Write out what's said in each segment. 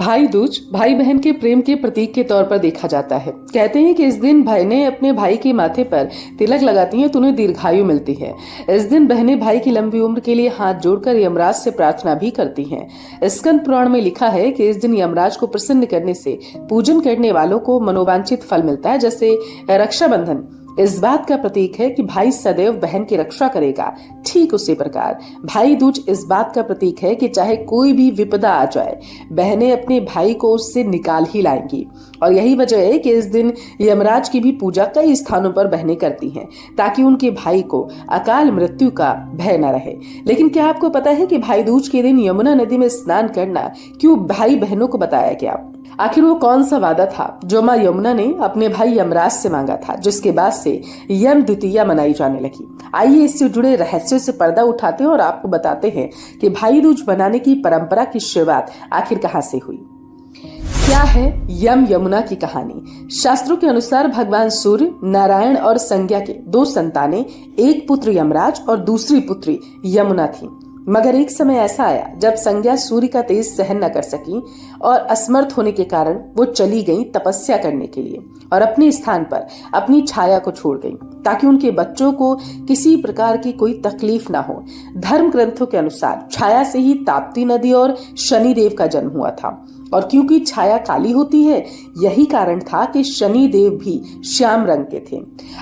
भाई दूज भाई बहन के प्रेम के प्रतीक के तौर पर देखा जाता है। कहते हैं कि इस दिन बहनें अपने भाई के माथे पर तिलक लगाती हैं तो उन्हें दीर्घायु मिलती है। इस दिन बहनें भाई की लंबी उम्र के लिए हाथ जोड़कर यमराज से प्रार्थना भी करती हैं। स्कंद पुराण में लिखा है कि इस दिन यमराज को प्रसन्न करने से पूजन करने वालों को मनोवांछित फल मिलता है। जैसे रक्षाबंधन इस बात का प्रतीक है कि भाई सदैव बहन की रक्षा करेगा, ठीक उसी प्रकार भाई दूज इस बात का प्रतीक है कि चाहे कोई भी विपदा आ जाए, बहनें अपने भाई को उससे निकाल ही लाएंगी। और यही वजह है कि इस दिन यमराज की भी पूजा कई स्थानों पर बहनें करती हैं, ताकि उनके भाई को अकाल मृत्यु का भय न रहे। लेकिन क्या आपको पता है कि भाई दूज के दिन यमुना नदी में स्नान करना क्यों भाई बहनों को बताया गया? आखिर वो कौन सा वादा था जो माँ यमुना ने अपने भाई यमराज से मांगा था, जिसके बाद से यम द्वितीया मनाई जाने लगी? आइए इससे जुड़े रहस्यों से पर्दा उठाते हैं और आपको बताते हैं कि भाई दूज बनाने की परंपरा की शुरुआत आखिर कहाँ से हुई। क्या है यम यमुना की कहानी? शास्त्रों के अनुसार भगवान सूर्य, नारायण और संज्ञा के दो संतानें, एक पुत्र यमराज और दूसरी पुत्री यमुना थी। मगर एक समय ऐसा आया जब संज्ञा सूर्य का तेज सहन न कर सकी और असमर्थ होने के कारण वो चली गई तपस्या करने के लिए और अपने स्थान पर अपनी छाया को छोड़ गई, ताकि उनके बच्चों को किसी प्रकार की कोई तकलीफ ना हो। धर्म ग्रंथों के अनुसार छाया से ही ताप्ती नदी और शनि देव का जन्म हुआ था। और क्योंकि छाया काली होती है, यही कारण था कि शनि देव भी श्याम रंग के थे।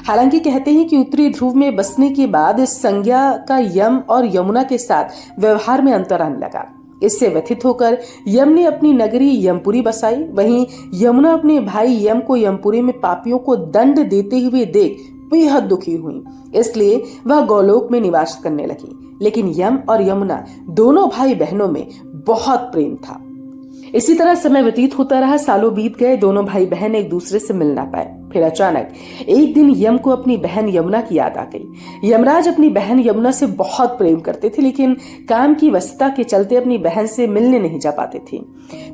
हालांकि कहते हैं कि उत्तरी ध्रुव में बसने के बाद इस संज्ञा का यम और यमुना के साथ व्यवहार में अंतर आने लगा। इससे व्यथित होकर यम ने अपनी नगरी यमपुरी बसाई। वहीं यमुना अपने भाई यम को यमपुरी में पापियों को दंड देते हुए देख बेहद दुखी हुई, इसलिए वह गोलोक में निवास करने लगी। लेकिन यम और यमुना दोनों भाई बहनों में बहुत प्रेम था। इसी तरह समय व्यतीत होता रहा, सालों बीत गए, दोनों भाई बहन एक दूसरे से मिल ना पाए। फिर अचानक एक दिन यम को अपनी बहन यमुना की याद आ गई। यमराज अपनी बहन यमुना से बहुत प्रेम करते थे, लेकिन काम की व्यस्तता के चलते अपनी बहन से मिलने नहीं जा पाते थे।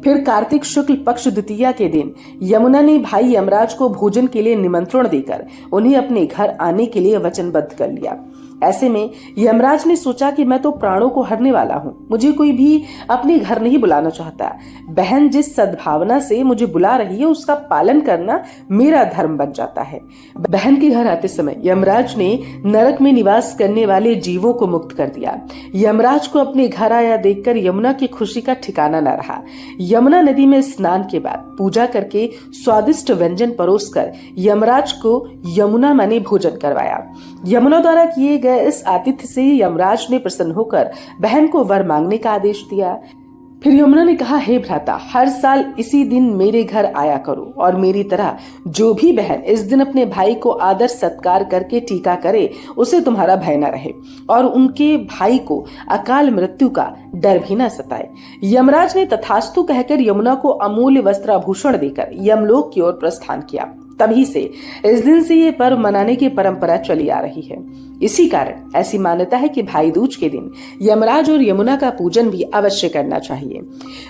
फिर कार्तिक शुक्ल पक्ष द्वितीया के दिन यमुना ने भाई यमराज को भोजन के लिए निमंत्रण देकर उन्हें अपने घर आने के लिए वचनबद्ध कर लिया। ऐसे में यमराज ने सोचा कि मैं तो प्राणों को हरने वाला हूँ, मुझे कोई भी अपने घर नहीं बुलाना चाहता। बहन जिस सद्भावना से मुझे बुला रही है, उसका पालन करना मेरा धर्म बन जाता है। बहन के घर आते समय यमराज ने नरक में निवास करने वाले जीवों को मुक्त कर दिया। यमराज को अपने घर आया देखकर यमुना की खुशी का ठिकाना न रहा। यमुना नदी में स्नान के बाद पूजा करके स्वादिष्ट व्यंजन परोसकर यमराज को यमुना माने भोजन करवाया। यमुना द्वारा किए गए इस आतिथ्य से यमराज ने प्रसन्न होकर बहन को वर मांगने का आदेश दिया। फिर यमुना ने कहा, हे भ्राता, हर साल इसी दिन मेरे घर आया करो और मेरी तरह जो भी बहन इस दिन अपने भाई को आदर सत्कार करके टीका करे, उसे तुम्हारा भय न रहे और उनके भाई को अकाल मृत्यु का डर भी न सताए। यमराज ने तथास्तु कहकर यमुना को अमूल्य वस्त्राभूषण देकर यमलोक की ओर प्रस्थान किया। तभी से इस दिन से ये पर्व मनाने की परंपरा चली आ रही है। इसी कारण ऐसी मान्यता है कि भाई दूज के दिन यमराज और यमुना का पूजन भी अवश्य करना चाहिए।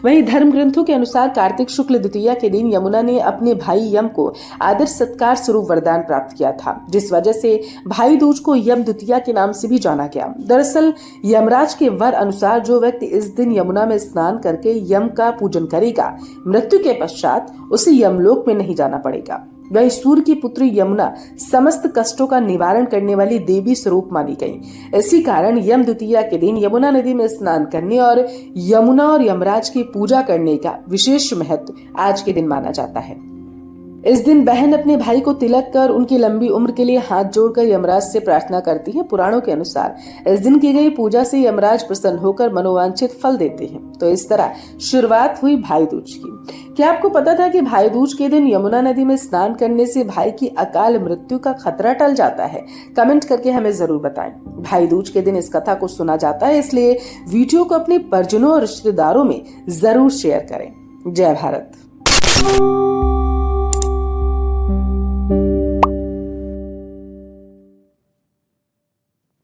वहीं धर्म ग्रंथों के अनुसार कार्तिक शुक्ल द्वितीया के दिन यमुना ने अपने भाई यम को आदर सत्कार स्वरूप वरदान प्राप्त किया था, जिस वजह से भाई दूज को यम द्वितीया के नाम से भी जाना गया। दरअसल यमराज के वर अनुसार जो व्यक्ति इस दिन यमुना में स्नान करके यम का पूजन करेगा, मृत्यु के पश्चात उसे यमलोक में नहीं जाना पड़ेगा। वही सूर्य की पुत्री यमुना समस्त कष्टों का निवारण करने वाली देवी स्वरूप मानी गई। इसी कारण यम द्वितीया के दिन यमुना नदी में स्नान करने और यमुना और यमराज की पूजा करने का विशेष महत्व आज के दिन माना जाता है। इस दिन बहन अपने भाई को तिलक कर उनकी लंबी उम्र के लिए हाथ जोड़कर यमराज से प्रार्थना करती है। पुराणों के अनुसार इस दिन की गई पूजा से यमराज प्रसन्न होकर मनोवांछित फल देते हैं। तो इस तरह शुरुआत हुई भाई दूज की। क्या आपको पता था कि भाई दूज के दिन यमुना नदी में स्नान करने से भाई की अकाल मृत्यु का खतरा टल जाता है? कमेंट करके हमें जरूर बताएं। भाई दूज के दिन इस कथा को सुना जाता है, इसलिए वीडियो को अपने परिजनों और रिश्तेदारों में जरूर शेयर करें। जय भारत।